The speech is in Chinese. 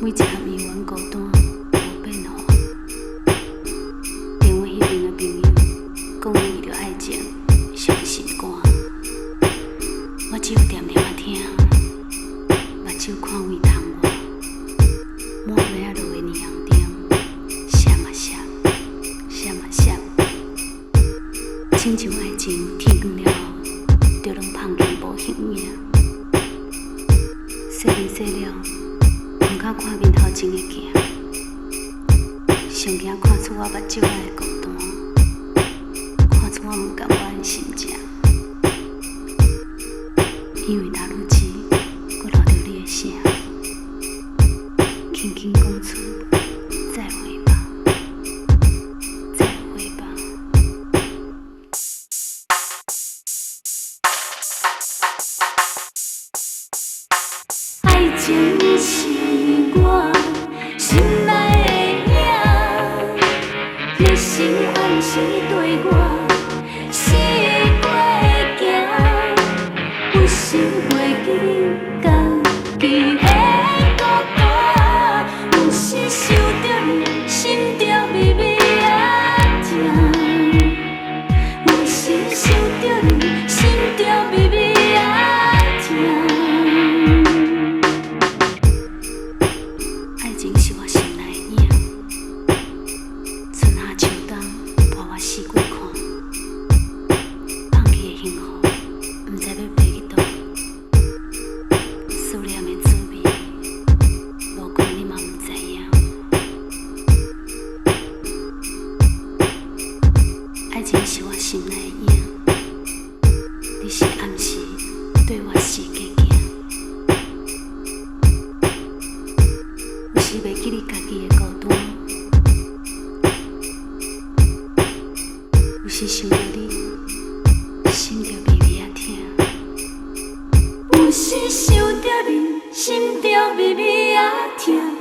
每一项迷惘孤单无变化。电话迄边的朋友讲伊为着爱情伤心肝，我只有点点仔听，目睭看位窗外，满尾仔落的霓虹灯，闪啊闪，闪啊闪，亲像爱情天光了后，就拢放弃无形影。洗面洗了，门口看面头前的镜，上惊看出我目睭仔的孤单，看出我毋甘我的心情。因为踏入时，阁留着你的声，轻轻讲出再会吧，再会吧。爱情是我心内的影，热心暗时对我四过行，有心袂记家己的孤单，有时想着你，心着微微啊疼，有时想着你，心着微微啊疼。爱情是我心内的影，春夏秋冬伴我四季看，放弃的幸福，不知要飞去倒。思念的滋味，无讲你嘛不知影。爱情是我心内的影，你是暗时对我四过行，有时袂记你家己的孤单，有时想着你，心着微微啊疼。有时想着你，心着微微啊疼。